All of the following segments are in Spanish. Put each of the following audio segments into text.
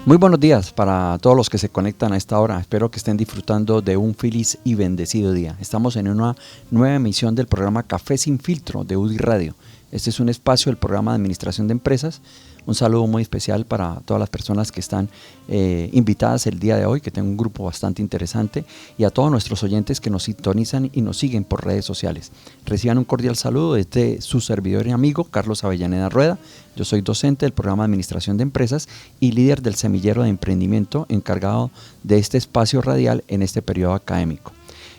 Muy buenos días para todos los que se conectan a esta hora. Espero que estén disfrutando de un feliz y bendecido día. Estamos en una nueva emisión del programa Café Sin Filtro de UDI Radio. Este es un espacio del programa de administración de empresas. Un saludo muy especial para todas las personas que están invitadas el día de hoy, que tengo un grupo bastante interesante, y a todos nuestros oyentes que nos sintonizan y nos siguen por redes sociales. Reciban un cordial saludo desde su servidor y amigo Carlos Avellaneda Rueda. Yo soy docente del programa de administración de empresas y líder del semillero de emprendimiento encargado de este espacio radial en este periodo académico.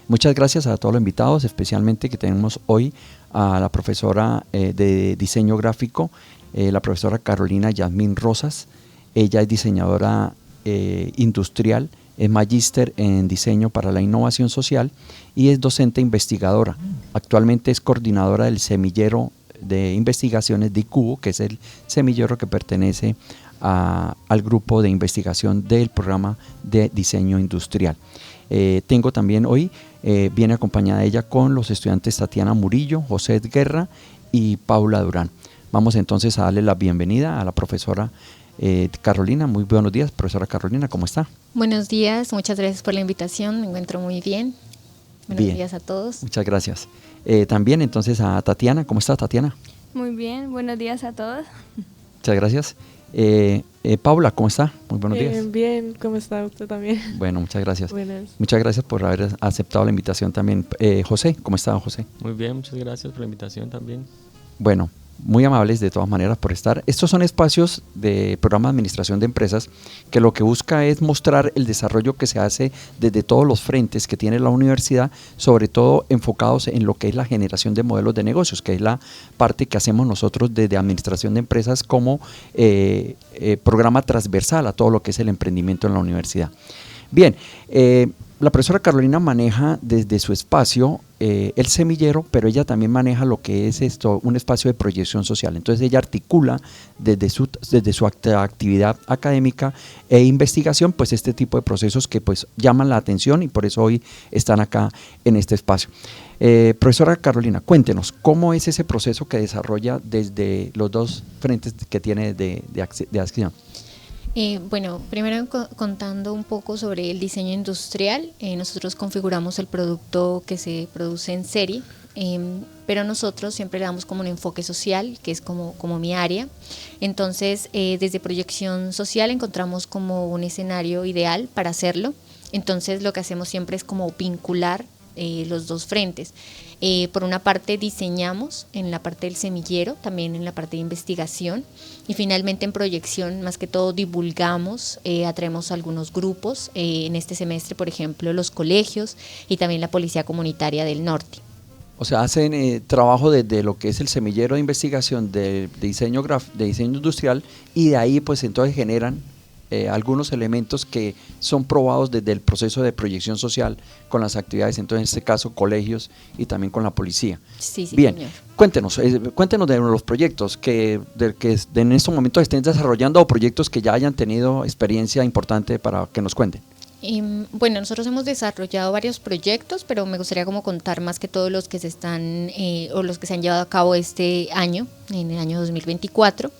Muchas gracias a todos los invitados, especialmente que tenemos hoy a la profesora de diseño gráfico, la profesora Carolina Yasmín Rosas. Ella es diseñadora industrial, es magíster en diseño para la innovación social y es docente investigadora. Actualmente es coordinadora del semillero de investigaciones de ICUBO, que es el semillero que pertenece al grupo de investigación del programa de diseño industrial. Tengo también hoy, viene acompañada ella con los estudiantes Tatiana Murillo, José Guerra y Paula Durán. Vamos entonces a darle la bienvenida a la profesora Carolina. Muy buenos días, profesora Carolina, ¿cómo está? Buenos días, muchas gracias por la invitación, me encuentro muy bien. Buenos días a todos. Muchas gracias. También entonces a Tatiana, ¿cómo está Tatiana? Muy bien, buenos días a todos. Muchas gracias. Paula, ¿cómo está? Muy buenos días. Bien, ¿cómo está usted también? Bueno, muchas gracias. Buenas. Muchas gracias por haber aceptado la invitación también. José, ¿cómo está, José? Muy bien, muchas gracias por la invitación también. Bueno, muy amables de todas maneras por estar. Estos son espacios de programa de administración de empresas que lo que busca es mostrar el desarrollo que se hace desde todos los frentes que tiene la universidad, sobre todo enfocados en lo que es la generación de modelos de negocios, que es la parte que hacemos nosotros desde administración de empresas como programa transversal a todo lo que es el emprendimiento en la universidad. Bien, la profesora Carolina maneja desde su espacio el semillero, pero ella también maneja lo que es un espacio de proyección social. Entonces ella articula desde su actividad académica e investigación, pues este tipo de procesos que pues llaman la atención y por eso hoy están acá en este espacio. Profesora Carolina, cuéntenos, ¿cómo es ese proceso que desarrolla desde los dos frentes que tiene de acción? Bueno, primero contando un poco sobre el diseño industrial, nosotros configuramos el producto que se produce en serie, pero nosotros siempre le damos como un enfoque social, que es como mi área. Entonces, desde proyección social encontramos como un escenario ideal para hacerlo. Entonces, lo que hacemos siempre es como vincular los dos frentes. Por una parte diseñamos en la parte del semillero, también en la parte de investigación y finalmente en proyección, más que todo divulgamos, atraemos a algunos grupos, en este semestre por ejemplo los colegios y también la Policía Comunitaria del Norte. O sea, hacen trabajo desde lo que es el semillero de investigación de diseño industrial y de ahí pues entonces generan algunos elementos que son probados desde el proceso de proyección social con las actividades, entonces en este caso colegios y también con la policía. Sí, bien, señor. Cuéntenos de los proyectos que en estos momentos estén desarrollando o proyectos que ya hayan tenido experiencia importante para que nos cuenten. Bueno, nosotros hemos desarrollado varios proyectos, pero me gustaría como contar más que todos los que se están o los que se han llevado a cabo este año, en el año 2024.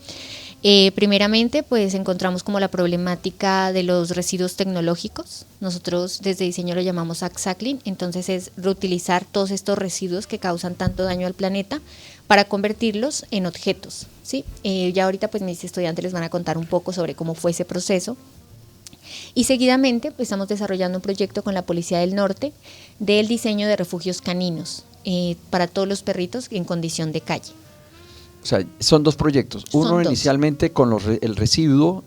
Primeramente, pues encontramos como la problemática de los residuos tecnológicos. Nosotros desde diseño lo llamamos upcycling, entonces es reutilizar todos estos residuos que causan tanto daño al planeta para convertirlos en objetos, ¿sí? Ya ahorita pues mis estudiantes les van a contar un poco sobre cómo fue ese proceso. Y seguidamente pues estamos desarrollando un proyecto con la Policía del Norte del diseño de refugios caninos para todos los perritos en condición de calle. O sea, son dos proyectos, uno inicialmente con el residuo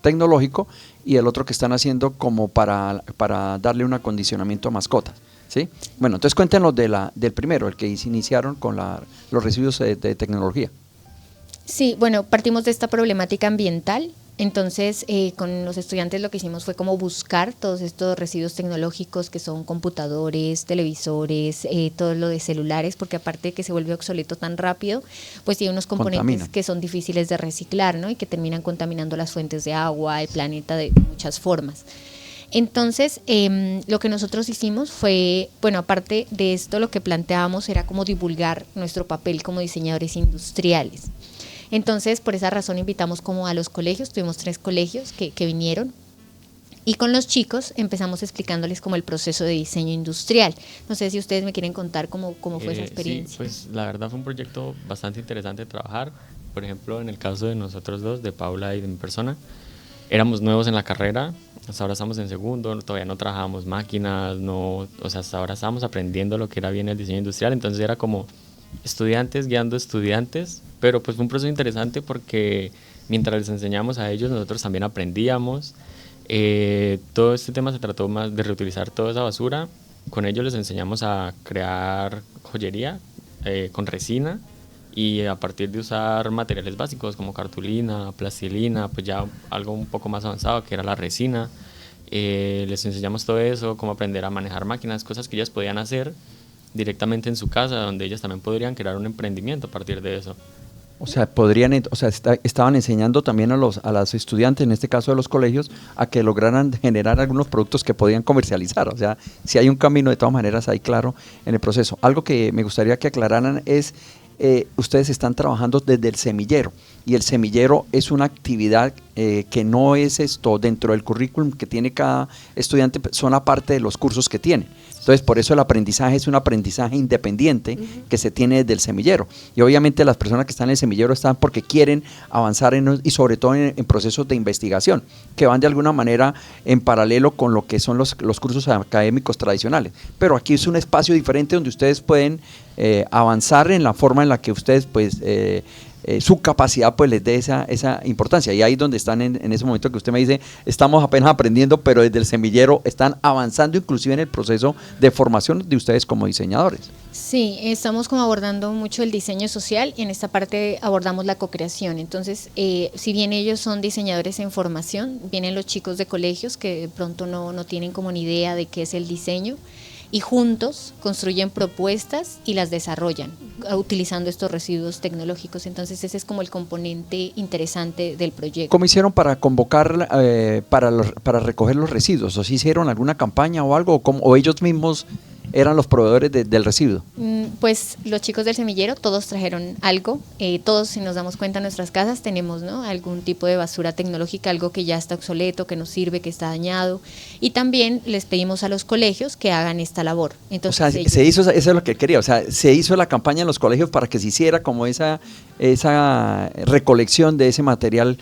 tecnológico y el otro que están haciendo como para darle un acondicionamiento a mascotas, ¿sí? Bueno, entonces cuéntenos del primero, el que iniciaron con los residuos de tecnología. Sí, bueno, partimos de esta problemática ambiental. Entonces, con los estudiantes lo que hicimos fue como buscar todos estos residuos tecnológicos que son computadores, televisores, todo lo de celulares, porque aparte de que se vuelve obsoleto tan rápido, pues tiene unos componentes que son difíciles de reciclar, ¿no? Y que terminan contaminando las fuentes de agua, el planeta de muchas formas. Entonces, lo que nosotros hicimos fue, bueno, aparte de esto, lo que planteábamos era como divulgar nuestro papel como diseñadores industriales. Entonces, por esa razón invitamos como a los colegios, tuvimos 3 colegios que vinieron. Y con los chicos empezamos explicándoles como el proceso de diseño industrial. No sé si ustedes me quieren contar cómo fue esa experiencia. Sí, pues la verdad fue un proyecto bastante interesante de trabajar. Por ejemplo, en el caso de nosotros dos, de Paula y de mi persona, éramos nuevos en la carrera, hasta ahora estamos en segundo, todavía no trabajábamos máquinas, hasta ahora estábamos aprendiendo lo que era bien el diseño industrial, entonces era como estudiantes guiando estudiantes, pero pues fue un proceso interesante porque mientras les enseñamos a ellos, nosotros también aprendíamos. Todo este tema se trató más de reutilizar toda esa basura. Con ellos les enseñamos a crear joyería con resina y a partir de usar materiales básicos como cartulina, plastilina, pues ya algo un poco más avanzado que era la resina. Les enseñamos todo eso, cómo aprender a manejar máquinas, cosas que ellas podían hacer directamente en su casa, donde ellas también podrían crear un emprendimiento a partir de eso. O sea, estaban enseñando también a los estudiantes, en este caso de los colegios, a que lograran generar algunos productos que podían comercializar. O sea, si hay un camino de todas maneras ahí claro en el proceso. Algo que me gustaría que aclararan es, ustedes están trabajando desde el semillero, y el semillero es una actividad que no es dentro del currículum que tiene cada estudiante, son aparte de los cursos que tiene. Entonces, por eso el aprendizaje es un aprendizaje independiente que se tiene desde el semillero. Y obviamente las personas que están en el semillero están porque quieren avanzar y sobre todo en procesos de investigación, que van de alguna manera en paralelo con lo que son los cursos académicos tradicionales. Pero aquí es un espacio diferente donde ustedes pueden avanzar en la forma en la que ustedes su capacidad pues les dé esa importancia, y ahí es donde están en ese momento que usted me dice, estamos apenas aprendiendo, pero desde el semillero están avanzando inclusive en el proceso de formación de ustedes como diseñadores. Sí, estamos como abordando mucho el diseño social y en esta parte abordamos la co-creación. Entonces, si bien ellos son diseñadores en formación, vienen los chicos de colegios que de pronto no tienen como ni idea de qué es el diseño, y juntos construyen propuestas y las desarrollan utilizando estos residuos tecnológicos. Entonces ese es como el componente interesante del proyecto. ¿Cómo hicieron para convocar, para recoger los residuos? ¿O si hicieron alguna campaña o algo? ¿O ellos mismos eran los proveedores del residuo? Pues los chicos del semillero todos trajeron algo, todos, si nos damos cuenta, en nuestras casas tenemos, ¿no?, algún tipo de basura tecnológica, algo que ya está obsoleto, que no sirve, que está dañado, y también les pedimos a los colegios que hagan esta labor. Entonces, o sea, se hizo, eso es lo que quería, o sea, se hizo la campaña en los colegios para que se hiciera como esa recolección de ese material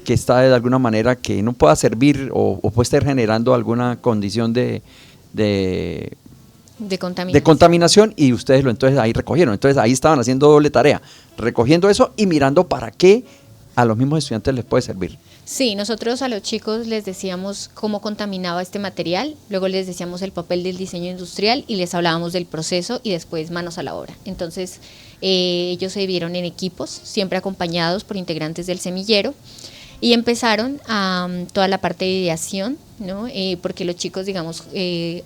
que está de alguna manera que no pueda servir o puede estar generando alguna condición de contaminación, y ustedes entonces ahí recogieron. Entonces ahí estaban haciendo doble tarea, recogiendo eso y mirando para qué a los mismos estudiantes les puede servir. Sí, nosotros a los chicos les decíamos cómo contaminaba este material, luego les decíamos el papel del diseño industrial y les hablábamos del proceso y después manos a la obra. Entonces ellos se dividieron en equipos, siempre acompañados por integrantes del semillero, y empezaron toda la parte de ideación, ¿no? Porque los chicos, digamos,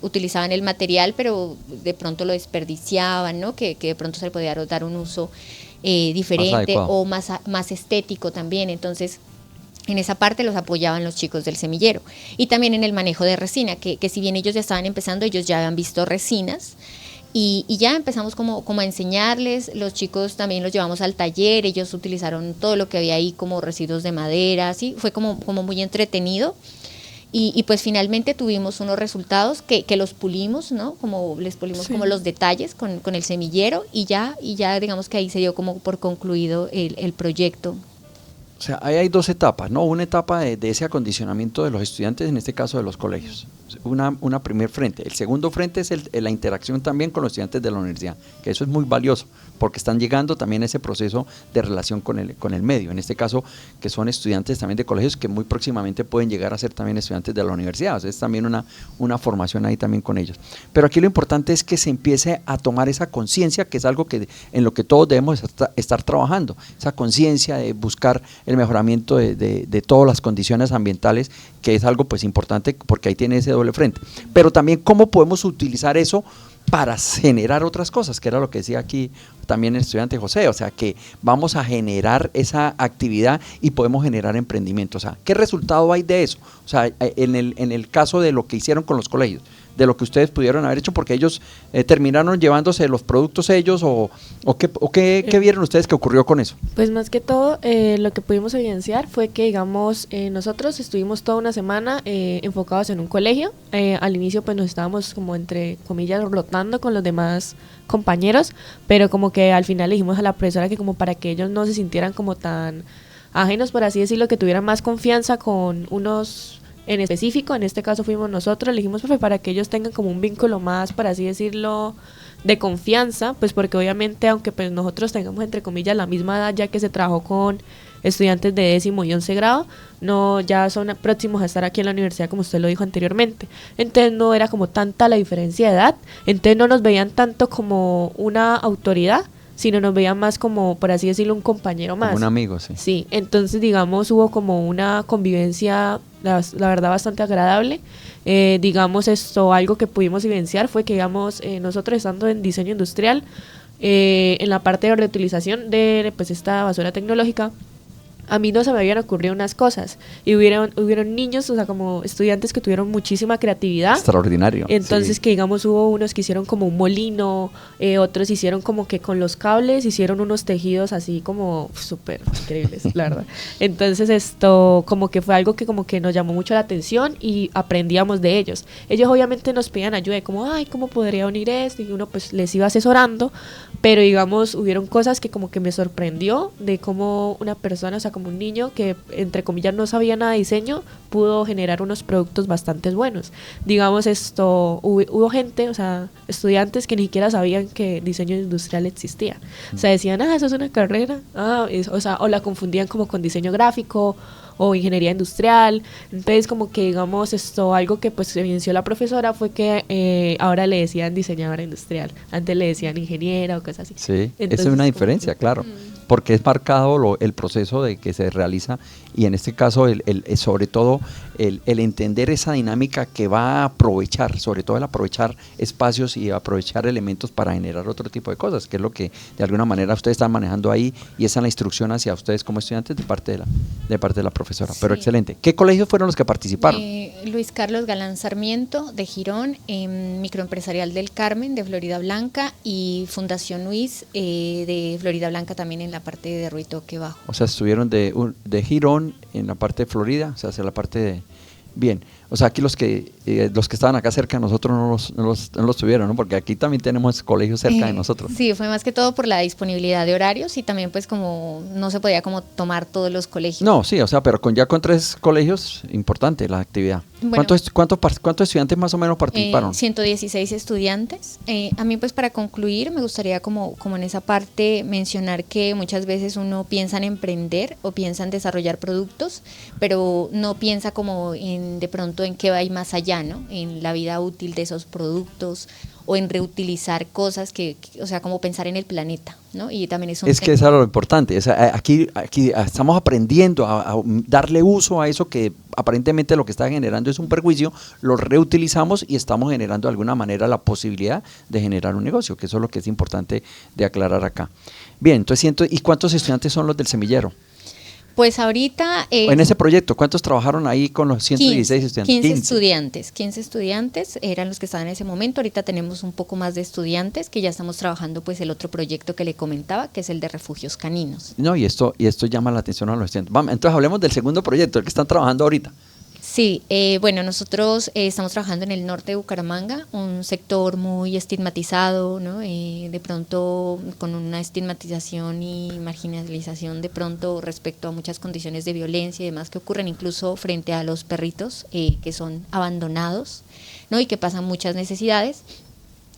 utilizaban el material, pero de pronto lo desperdiciaban, ¿no? Que de pronto se le podía dar un uso diferente o más estético también. Entonces, en esa parte los apoyaban los chicos del semillero. Y también en el manejo de resina, que si bien ellos ya estaban empezando, ellos ya habían visto resinas. Y ya empezamos como a enseñarles, los chicos también los llevamos al taller, ellos utilizaron todo lo que había ahí como residuos de madera, ¿sí? Fue como muy entretenido, y pues finalmente tuvimos unos resultados que los pulimos, ¿no? Como les pulimos como los detalles con el semillero, y ya digamos que ahí se dio como por concluido el proyecto. O sea, ahí hay dos etapas, ¿no? Una etapa de ese acondicionamiento de los estudiantes, en este caso de los colegios. Una primer frente. El segundo frente es la interacción también con los estudiantes de la universidad, que eso es muy valioso, porque están llegando también a ese proceso de relación con el medio. En este caso, que son estudiantes también de colegios que muy próximamente pueden llegar a ser también estudiantes de la universidad. O sea, es también una formación ahí también con ellos. Pero aquí lo importante es que se empiece a tomar esa conciencia, que es algo en lo que todos debemos estar trabajando. Esa conciencia de buscar el mejoramiento de todas las condiciones ambientales, que es algo pues importante porque ahí tiene ese doble frente. Pero también cómo podemos utilizar eso para generar otras cosas, que era lo que decía aquí también el estudiante José, o sea, que vamos a generar esa actividad y podemos generar emprendimiento. O sea, ¿qué resultado hay de eso? O sea, en el caso de lo que hicieron con los colegios, de lo que ustedes pudieron haber hecho, porque ellos terminaron llevándose los productos ellos, o qué vieron ustedes que ocurrió con eso. Pues más que todo, lo que pudimos evidenciar fue que, digamos, nosotros estuvimos toda una semana enfocados en un colegio. Al inicio pues nos estábamos como entre comillas rotando con los demás compañeros, pero como que al final le dijimos a la profesora que como para que ellos no se sintieran como tan ajenos, por así decirlo, que tuvieran más confianza con unos en específico, en este caso fuimos nosotros, le dijimos, profe, para que ellos tengan como un vínculo más, por así decirlo, de confianza, pues porque obviamente aunque pues nosotros tengamos entre comillas la misma edad, ya que se trabajó con estudiantes de 10º y 11 grado, no, ya son próximos a estar aquí en la universidad como usted lo dijo anteriormente, entonces no era como tanta la diferencia de edad, entonces no nos veían tanto como una autoridad, sino nos veían más como, por así decirlo, un compañero más. Como un amigo, sí. Sí, entonces digamos hubo como una convivencia, la verdad, bastante agradable. Digamos algo que pudimos evidenciar fue que, digamos, nosotros estando en diseño industrial, en la parte de reutilización de pues esta basura tecnológica, a mí no se me habían ocurrido unas cosas y hubieron niños, o sea, como estudiantes que tuvieron muchísima creatividad. Extraordinario. Entonces, sí. que digamos hubo unos que hicieron como un molino, otros hicieron como que con los cables hicieron unos tejidos así como súper increíbles, la verdad. Entonces esto como que fue algo que como que nos llamó mucho la atención y aprendíamos de ellos. Ellos obviamente nos pedían ayuda, como, ay, ¿cómo podría unir esto? Y uno pues les iba asesorando, pero digamos hubieron cosas que como que me sorprendió de cómo una persona, o sea, como un niño que entre comillas no sabía nada de diseño, pudo generar unos productos bastante buenos. Digamos hubo gente, o sea, estudiantes que ni siquiera sabían que diseño industrial existía. O sea, decían, eso es una carrera, o la confundían como con diseño gráfico o ingeniería industrial. Entonces como que digamos algo que pues evidenció la profesora fue que ahora le decían diseñadora industrial, antes le decían ingeniera o cosas así. Sí, entonces, esa es una diferencia, claro, porque es marcado el proceso de que se realiza, y en este caso sobre todo el entender esa dinámica que va a aprovechar, sobre todo el aprovechar espacios y aprovechar elementos para generar otro tipo de cosas, que es lo que de alguna manera ustedes están manejando ahí, y esa es la instrucción hacia ustedes como estudiantes de parte de la profesora. Sí. Pero excelente. ¿Qué colegios fueron los que participaron? Luis Carlos Galán Sarmiento de Girón, Microempresarial del Carmen de Florida Blanca y Fundación Luis de Florida Blanca también en la parte de Ruitoque Bajo. O sea, estuvieron de Girón en la parte de Florida, o sea, hacia la parte de... Bien, o sea, aquí los que estaban acá cerca de nosotros no los tuvieron, ¿no? Porque aquí también tenemos colegios cerca de nosotros. Sí, fue más que todo por la disponibilidad de horarios y también pues como no se podía como tomar todos los colegios. No, sí, o sea, pero ya con 3 colegios, importante la actividad. Bueno, ¿Cuántos estudiantes más o menos participaron? 116 estudiantes. A mí pues para concluir me gustaría como en esa parte mencionar que muchas veces uno piensa en emprender o piensa en desarrollar productos, pero no piensa como de pronto en qué va a ir más allá, ¿no? En la vida útil de esos productos o en reutilizar cosas o sea, como pensar en el planeta, ¿no? Y también es que eso es lo importante, o sea, aquí estamos aprendiendo a darle uso a eso que aparentemente lo que está generando es un perjuicio, lo reutilizamos y estamos generando de alguna manera la posibilidad de generar un negocio, que eso es lo que es importante de aclarar acá. Bien, entonces, ¿y cuántos estudiantes son los del semillero? Pues ahorita... en ese proyecto, ¿cuántos trabajaron ahí con los 116 estudiantes? 15 estudiantes eran los que estaban en ese momento. Ahorita tenemos un poco más de estudiantes que ya estamos trabajando pues el otro proyecto que le comentaba, que es el de refugios caninos. No, y esto llama la atención a los estudiantes. Vamos, entonces hablemos del segundo proyecto, el que están trabajando ahorita. Sí, bueno, nosotros estamos trabajando en el norte de Bucaramanga, un sector muy estigmatizado, ¿no? De pronto con una estigmatización y marginalización de pronto respecto a muchas condiciones de violencia y demás que ocurren incluso frente a los perritos que son abandonados, ¿no? Y que pasan muchas necesidades.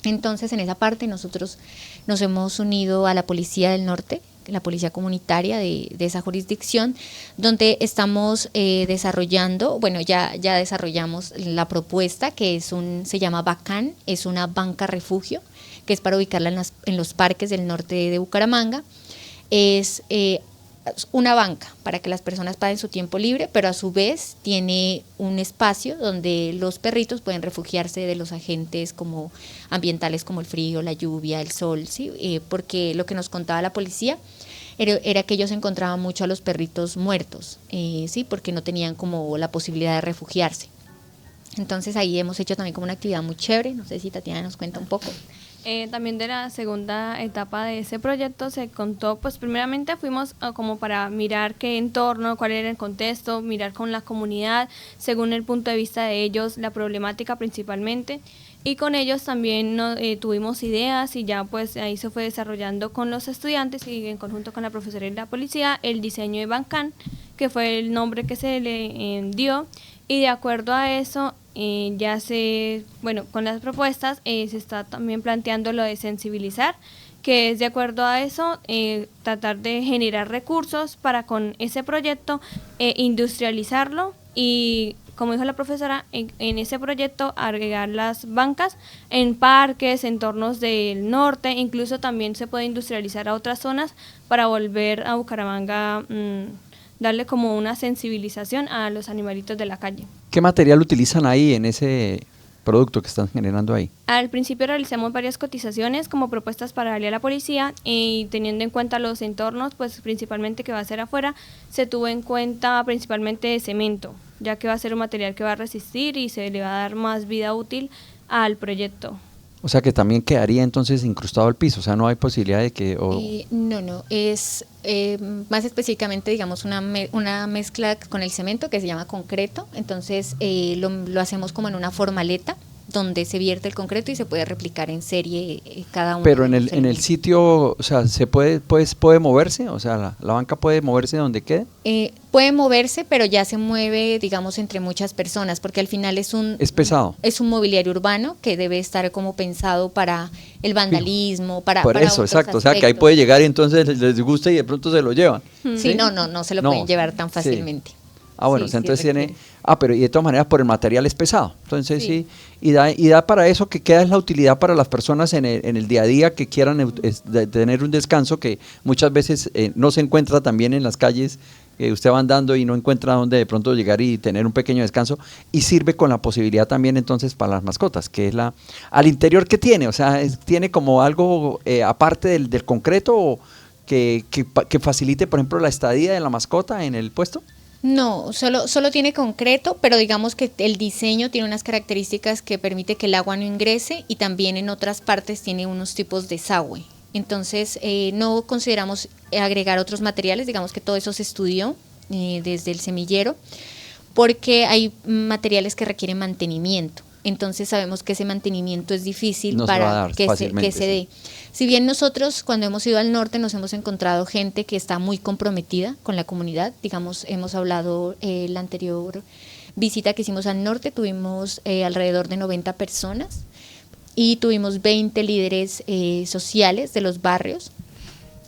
Entonces, en esa parte nosotros nos hemos unido a la Policía del Norte, la policía comunitaria de esa jurisdicción, donde estamos desarrollando, bueno, ya desarrollamos la propuesta que se llama BACAN, es una banca refugio, que es para ubicarla en los parques del norte de Bucaramanga. Es una banca para que las personas paguen su tiempo libre, pero a su vez tiene un espacio donde los perritos pueden refugiarse de los agentes como ambientales como el frío, la lluvia, el sol, ¿sí? Porque lo que nos contaba la policía era que ellos encontraban mucho a los perritos muertos, ¿sí? Porque no tenían como la posibilidad de refugiarse. Entonces ahí hemos hecho también como una actividad muy chévere, no sé si Tatiana nos cuenta un poco. También de la segunda etapa de ese proyecto se contó, pues primeramente fuimos como para mirar qué entorno, cuál era el contexto, mirar con la comunidad, según el punto de vista de ellos, la problemática principalmente. Y con ellos también tuvimos ideas y ya pues ahí se fue desarrollando con los estudiantes y en conjunto con la profesora y la policía el diseño de Bancan, que fue el nombre que se le dio, y de acuerdo a eso con las propuestas se está también planteando lo de sensibilizar, que es de acuerdo a eso tratar de generar recursos para con ese proyecto industrializarlo y, como dijo la profesora, en ese proyecto agregar las bancas en parques, entornos del norte, incluso también se puede industrializar a otras zonas para volver a Bucaramanga, darle como una sensibilización a los animalitos de la calle. ¿Qué material utilizan ahí en ese producto que están generando ahí? Al principio realizamos varias cotizaciones como propuestas para darle a la policía y teniendo en cuenta los entornos, pues principalmente que va a ser afuera, se tuvo en cuenta principalmente cemento, ya que va a ser un material que va a resistir y se le va a dar más vida útil al proyecto. O sea que también quedaría entonces incrustado el piso, o sea, no hay posibilidad de que... No, es más específicamente, digamos, una mezcla con el cemento que se llama concreto, entonces lo hacemos como en una formaleta donde se vierte el concreto y se puede replicar en serie cada uno. Pero en el sitio, o sea, ¿se puede moverse? O sea, la banca puede moverse donde quede. Puede moverse, pero ya se mueve, digamos, entre muchas personas, porque al final es pesado. Es un mobiliario urbano que debe estar como pensado para el vandalismo, para por eso, otros exacto, aspectos. O sea, que ahí puede llegar y entonces les gusta y de pronto se lo llevan. Sí, no se lo pueden llevar tan fácilmente. Sí. Bueno, sí, entonces requiere. pero y de todas maneras por el material es pesado, entonces sí, y da para eso que queda es la utilidad para las personas en el día a día que quieran tener un descanso que muchas veces no se encuentra también en las calles, usted va andando y no encuentra dónde de pronto llegar y tener un pequeño descanso, y sirve con la posibilidad también entonces para las mascotas, que es al interior que tiene, o sea, tiene como algo aparte del concreto que facilite, por ejemplo, la estadía de la mascota en el puesto. No, solo tiene concreto, pero digamos que el diseño tiene unas características que permite que el agua no ingrese y también en otras partes tiene unos tipos de desagüe. Entonces no consideramos agregar otros materiales, digamos que todo eso se estudió desde el semillero, porque hay materiales que requieren mantenimiento. Entonces sabemos que ese mantenimiento es difícil para que se dé. Si bien nosotros cuando hemos ido al norte nos hemos encontrado gente que está muy comprometida con la comunidad, digamos, hemos hablado la anterior visita que hicimos al norte, tuvimos alrededor de 90 personas y tuvimos 20 líderes sociales de los barrios.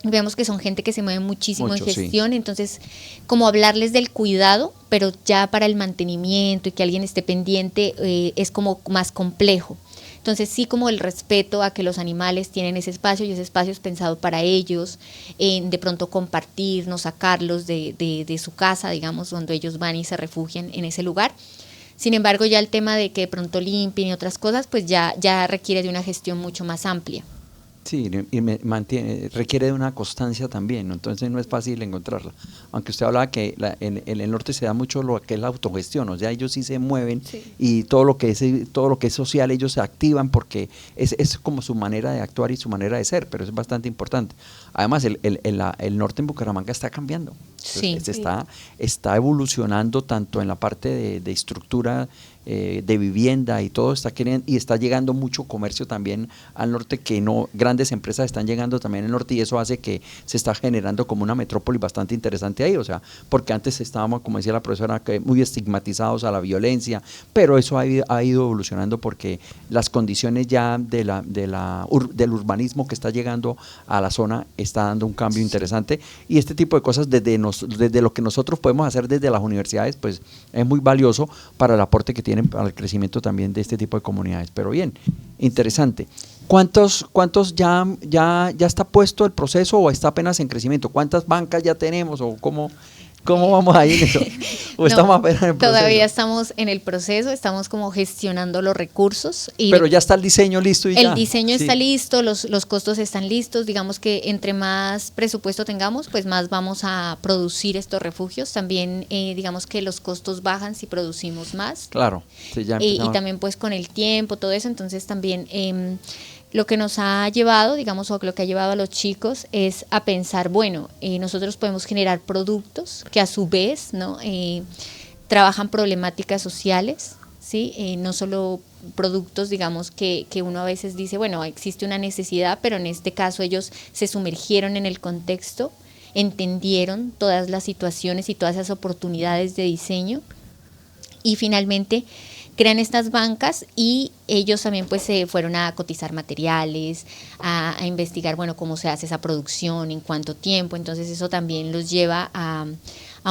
Vemos que son gente que se mueve muchísimo en gestión, entonces como hablarles del cuidado, pero ya para el mantenimiento y que alguien esté pendiente es como más complejo. Entonces sí, como el respeto a que los animales tienen ese espacio y ese espacio es pensado para ellos, de pronto compartir, no sacarlos de su casa, digamos, donde ellos van y se refugian en ese lugar. Sin embargo, ya el tema de que de pronto limpien y otras cosas, pues ya requiere de una gestión mucho más amplia. Sí, y requiere de una constancia también, ¿no? Entonces no es fácil encontrarla. Aunque usted hablaba que en el norte se da mucho lo que es la autogestión, o sea, ellos sí se mueven y todo lo que es social ellos se activan porque es como su manera de actuar y su manera de ser, pero es bastante importante. Además, el norte en Bucaramanga está cambiando. Entonces, está evolucionando tanto en la parte de estructura de vivienda y todo está queriendo, y está llegando mucho comercio también al norte, que grandes empresas están llegando también al norte y eso hace que se está generando como una metrópoli bastante interesante ahí, o sea, porque antes estábamos, como decía la profesora, muy estigmatizados a la violencia, pero eso ha ido evolucionando porque las condiciones ya del urbanismo que está llegando a la zona está dando un cambio interesante, y este tipo de cosas desde lo que nosotros podemos hacer desde las universidades, pues es muy valioso para el aporte que tienen para el crecimiento también de este tipo de comunidades. Pero bien, interesante. ¿Cuántos ya está puesto el proceso o está apenas en crecimiento? ¿Cuántas bancas ya tenemos o cómo ¿Cómo vamos ahí en eso? ¿O No, estamos apenas en el proceso? todavía estamos en el proceso, estamos como gestionando los recursos. Pero ya está el diseño listo y ya. El diseño Sí. está listo, los costos están listos, digamos que entre más presupuesto tengamos, pues más vamos a producir estos refugios. También digamos que los costos bajan si producimos más. Claro, sí, ya Y empezamos. también pues con el tiempo, todo eso, entonces también lo que nos ha llevado, digamos, o lo que ha llevado a los chicos es a pensar, bueno, nosotros podemos generar productos que a su vez, ¿no? Trabajan problemáticas sociales, ¿sí? No solo productos, digamos, que uno a veces dice, bueno, existe una necesidad, pero en este caso ellos se sumergieron en el contexto, entendieron todas las situaciones y todas esas oportunidades de diseño y finalmente crean estas bancas y ellos también pues se fueron a cotizar materiales, a investigar, bueno, cómo se hace esa producción, en cuánto tiempo, entonces eso también los lleva a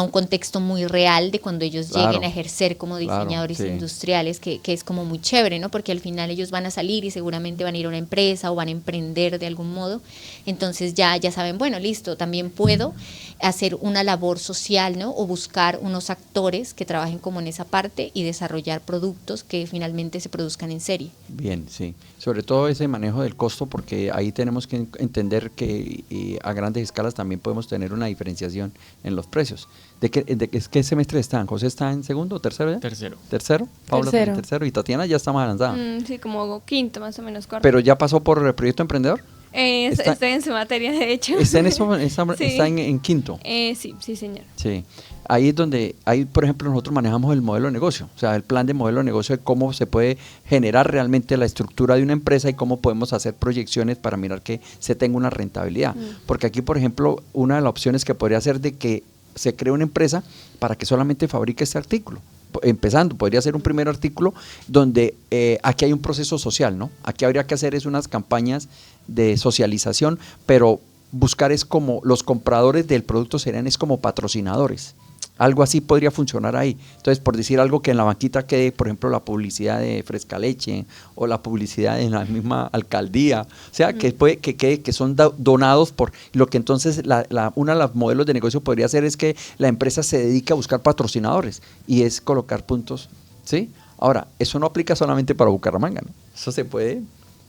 un contexto muy real de cuando ellos Claro, lleguen a ejercer como diseñadores sí. industriales, que es como muy chévere, ¿no? Porque al final ellos van a salir y seguramente van a ir a una empresa o van a emprender de algún modo, entonces ya saben, bueno, listo, también puedo hacer una labor social, ¿no? O buscar unos actores que trabajen como en esa parte y desarrollar productos que finalmente se produzcan en serie. Bien, sí. Sobre todo ese manejo del costo, porque ahí tenemos que entender que a grandes escalas también podemos tener una diferenciación en los precios. ¿De qué semestre están? ¿José está en segundo o tercero ya? Tercero. ¿Tercero? Paula Tercero. tercero. Y Tatiana ya está más avanzada. Sí, como quinto, más o menos, cuarto. Pero ya pasó por el proyecto emprendedor. está- Estoy en su materia, de hecho. Está en eso, Sí. está en quinto. Sí, señor. Sí, ahí es donde, ahí por ejemplo nosotros manejamos el modelo de negocio, o sea, el plan de modelo de negocio de cómo se puede generar realmente la estructura de una empresa y cómo podemos hacer proyecciones para mirar que se tenga una rentabilidad. Porque aquí, por ejemplo, una de las opciones que podría ser de que se cree una empresa para que solamente fabrique este artículo. Empezando, podría ser un primer artículo donde aquí hay un proceso social, ¿no? Aquí habría que hacer es unas campañas de socialización, pero buscar es como los compradores del producto serían es como patrocinadores. Algo así podría funcionar ahí. Entonces, por decir algo, que en la banquita quede, por ejemplo, la publicidad de Fresca Leche o la publicidad en la misma alcaldía. O sea, que quede que son donados por lo que entonces una de los modelos de negocio podría hacer es que la empresa se dedique a buscar patrocinadores y es colocar puntos, ¿sí? Ahora, eso no aplica solamente para Bucaramanga, ¿no? Eso se puede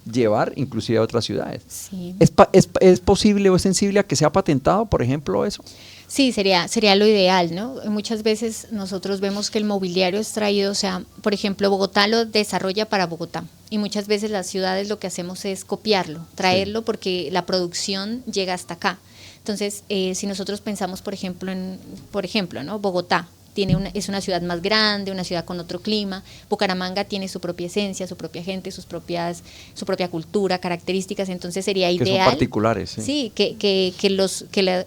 llevar inclusive a otras ciudades. Sí. ¿Es posible o es sensible a que sea patentado, por ejemplo, eso? Sí, sería lo ideal, ¿no? Muchas veces nosotros vemos que el mobiliario es traído, o sea, por ejemplo, Bogotá lo desarrolla para Bogotá y muchas veces las ciudades lo que hacemos es copiarlo, traerlo porque la producción llega hasta acá. Entonces, si nosotros pensamos, por ejemplo, ¿no? Bogotá es una ciudad más grande, una ciudad con otro clima. Bucaramanga tiene su propia esencia, su propia gente, su propia cultura, características. Entonces sería Que ideal. son particulares. Sí, que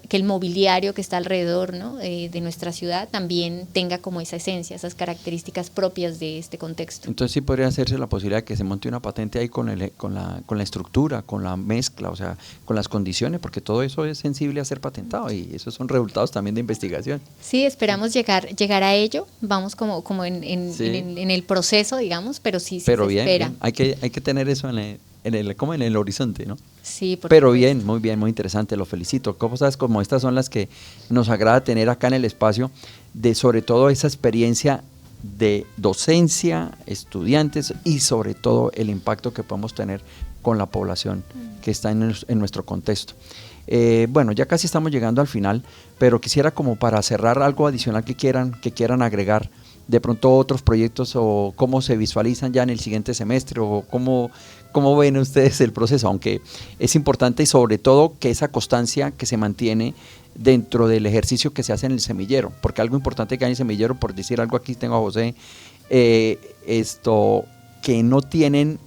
el mobiliario que está alrededor, ¿no? De nuestra ciudad también tenga como esa esencia, esas características propias de este contexto. Entonces sí podría hacerse la posibilidad de que se monte una patente ahí con la estructura, con la mezcla, o sea, con las condiciones, porque todo eso es sensible a ser patentado y esos son resultados también de investigación. Sí, esperamos llegar a ello, vamos como en el proceso, digamos, pero sí Pero se bien, espera. bien, hay que tener eso como en el horizonte, ¿no? Sí, por Pero supuesto. bien, muy interesante, lo felicito. Cosas como estas son las que nos agrada tener acá en el espacio, de sobre todo esa experiencia de docencia, estudiantes y sobre todo el impacto que podemos tener con la población que está en nuestro contexto. Bueno, ya casi estamos llegando al final, pero quisiera como para cerrar algo adicional que quieran agregar, de pronto otros proyectos o cómo se visualizan ya en el siguiente semestre o cómo ven ustedes el proceso, aunque es importante y sobre todo que esa constancia que se mantiene dentro del ejercicio que se hace en el semillero, porque algo importante que hay en el semillero, por decir algo, aquí tengo a José, que no tienen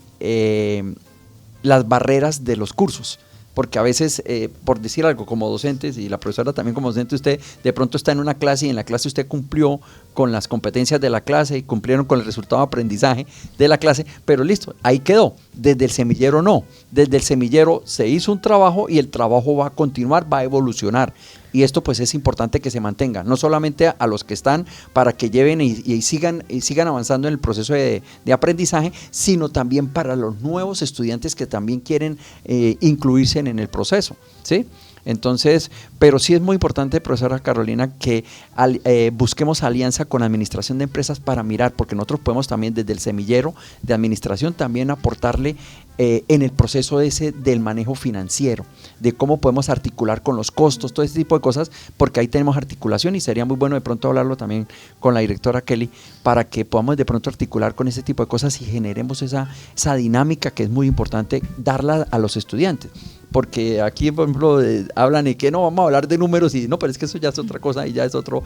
las barreras de los cursos, porque a veces, por decir algo, como docentes, y la profesora también como docente, usted de pronto está en una clase y en la clase usted cumplió con las competencias de la clase y cumplieron con el resultado de aprendizaje de la clase, pero listo, ahí quedó. Desde el semillero no, desde el semillero se hizo un trabajo y el trabajo va a continuar, va a evolucionar. Y esto pues es importante que se mantenga, no solamente a los que están para que lleven y sigan avanzando en el proceso de aprendizaje, sino también para los nuevos estudiantes que también quieren incluirse en el proceso, ¿sí? Entonces, pero sí es muy importante, profesora Carolina, que busquemos alianza con la administración de empresas para mirar, porque nosotros podemos también desde el semillero de administración también aportarle en el proceso ese del manejo financiero, de cómo podemos articular con los costos, todo ese tipo de cosas, porque ahí tenemos articulación y sería muy bueno de pronto hablarlo también con la directora Kelly, para que podamos de pronto articular con ese tipo de cosas y generemos esa dinámica que es muy importante darla a los estudiantes. Porque aquí, por ejemplo, hablan de que no vamos a hablar de números y no, pero es que eso ya es otra cosa y ya es otro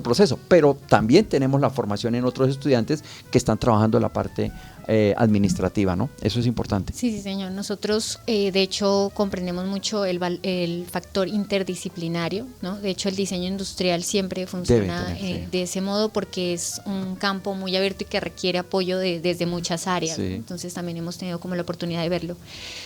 proceso. Pero también tenemos la formación en otros estudiantes que están trabajando la parte administrativa, ¿no? Eso es importante. Sí, señor. Nosotros, de hecho, comprendemos mucho el factor interdisciplinario, ¿no? De hecho, el diseño industrial siempre funciona de ese modo porque es un campo muy abierto y que requiere apoyo desde muchas áreas. Sí. Entonces, también hemos tenido como la oportunidad de verlo.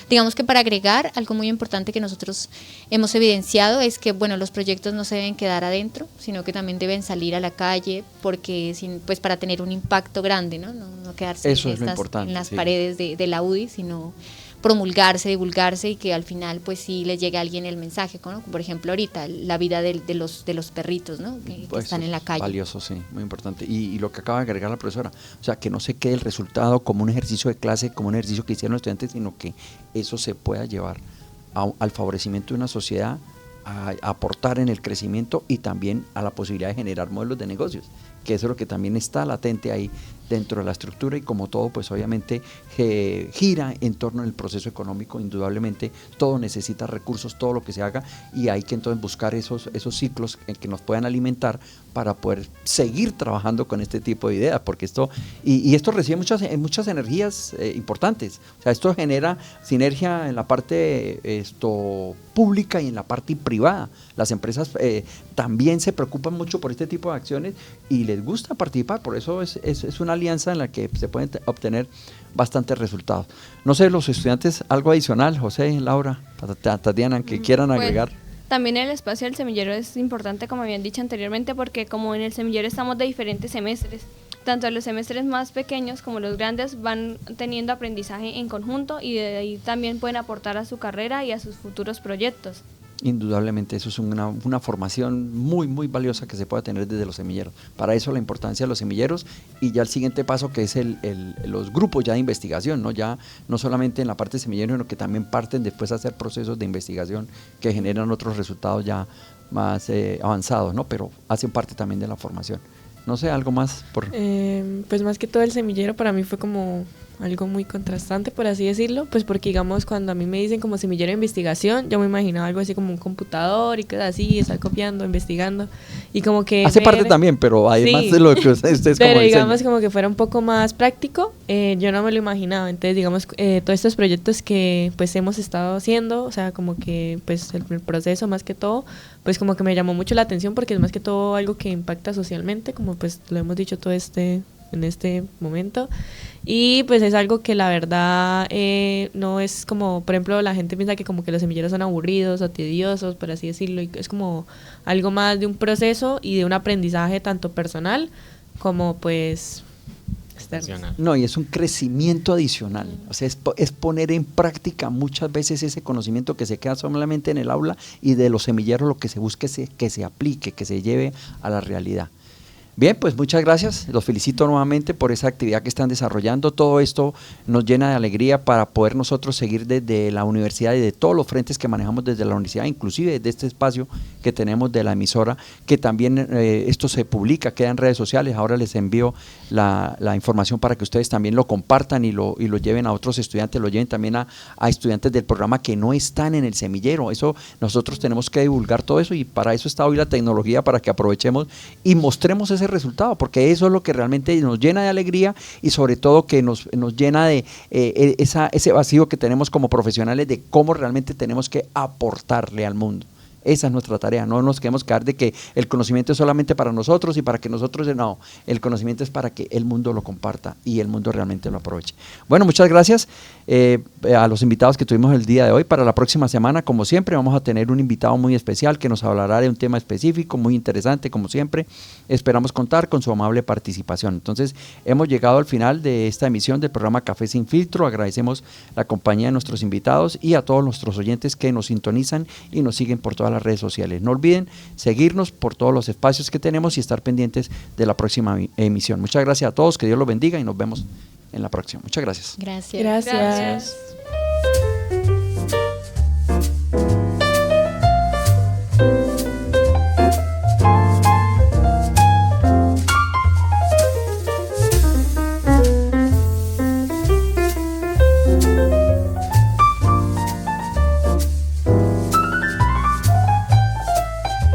Digamos que para agregar, algo muy importante que nosotros hemos evidenciado es que, bueno, los proyectos no se deben quedar adentro, sino que también deben salir a la calle porque, pues, para tener un impacto grande, ¿no? No quedarse en las paredes de la UDI, sino promulgarse, divulgarse y que al final pues sí les llegue a alguien el mensaje, ¿no? Por ejemplo ahorita la vida de los perritos, ¿no? que están en la calle. Valioso, sí, muy importante. Y lo que acaba de agregar la profesora, o sea, que no se quede el resultado como un ejercicio de clase, como un ejercicio que hicieron los estudiantes, sino que eso se pueda llevar al favorecimiento de una sociedad, a aportar en el crecimiento y también a la posibilidad de generar modelos de negocios, que eso es lo que también está latente ahí dentro de la estructura y como todo pues obviamente gira en torno al proceso económico, indudablemente todo necesita recursos, todo lo que se haga y hay que entonces buscar esos ciclos que nos puedan alimentar para poder seguir trabajando con este tipo de ideas, porque esto esto recibe muchas energías importantes, o sea, esto genera sinergia en la parte pública y en la parte privada. Las empresas también se preocupan mucho por este tipo de acciones y les gusta participar, por eso es una alianza en la que se pueden obtener bastantes resultados. No sé, los estudiantes, algo adicional, José, Laura, Tatiana, que quieran agregar. También el espacio del semillero es importante, como habían dicho anteriormente, porque como en el semillero estamos de diferentes semestres, tanto los semestres más pequeños como los grandes van teniendo aprendizaje en conjunto y de ahí también pueden aportar a su carrera y a sus futuros proyectos. Indudablemente, eso es una formación muy, muy valiosa que se puede tener desde los semilleros. Para eso la importancia de los semilleros y ya el siguiente paso que es los grupos ya de investigación, ¿no? Ya no solamente en la parte de semillero, sino que también parten después a hacer procesos de investigación que generan otros resultados ya más avanzados, ¿no? Pero hacen parte también de la formación. No sé, ¿algo más? Pues más que todo el semillero para mí fue como algo muy contrastante, por así decirlo, pues porque digamos cuando a mí me dicen como semillero de investigación, yo me imaginaba algo así como un computador y cosas así, estar copiando, investigando y como que... Hace parte también, pero además sí, de lo que ustedes pero como digamos dicen. Como que fuera un poco más práctico, yo no me lo imaginaba, entonces digamos todos estos proyectos que pues hemos estado haciendo, o sea como que pues el proceso más que todo, pues como que me llamó mucho la atención porque es más que todo algo que impacta socialmente, como pues lo hemos dicho en este momento y pues es algo que la verdad no es como, por ejemplo, la gente piensa que como que los semilleros son aburridos o tediosos, por así decirlo, y es como algo más de un proceso y de un aprendizaje tanto personal como pues externo. No, y es un crecimiento adicional, o sea, es poner en práctica muchas veces ese conocimiento que se queda solamente en el aula y de los semilleros lo que se busque que se aplique, que se lleve a la realidad. Bien, pues muchas gracias, los felicito nuevamente por esa actividad que están desarrollando, todo esto nos llena de alegría para poder nosotros seguir desde la universidad y de todos los frentes que manejamos desde la universidad, inclusive desde este espacio que tenemos de la emisora, que también esto se publica, queda en redes sociales, ahora les envío la información para que ustedes también lo compartan y lo lleven a otros estudiantes, lo lleven también a estudiantes del programa que no están en el semillero, eso nosotros tenemos que divulgar todo eso y para eso está hoy la tecnología, para que aprovechemos y mostremos ese resultado, porque eso es lo que realmente nos llena de alegría y sobre todo que nos llena de ese vacío que tenemos como profesionales de cómo realmente tenemos que aportarle al mundo. Esa es nuestra tarea, no nos queremos quedar de que el conocimiento es solamente para nosotros y para que nosotros, no, el conocimiento es para que el mundo lo comparta y el mundo realmente lo aproveche. Bueno, muchas gracias a los invitados que tuvimos el día de hoy. Para la próxima semana, como siempre, vamos a tener un invitado muy especial que nos hablará de un tema específico, muy interesante, como siempre. Esperamos contar con su amable participación. Entonces, hemos llegado al final de esta emisión del programa Café Sin Filtro. Agradecemos la compañía de nuestros invitados y a todos nuestros oyentes que nos sintonizan y nos siguen por todas las redes sociales. No olviden seguirnos por todos los espacios que tenemos y estar pendientes de la próxima emisión. Muchas gracias a todos, que Dios los bendiga y nos vemos en la próxima. Muchas gracias. Gracias. Gracias. Gracias.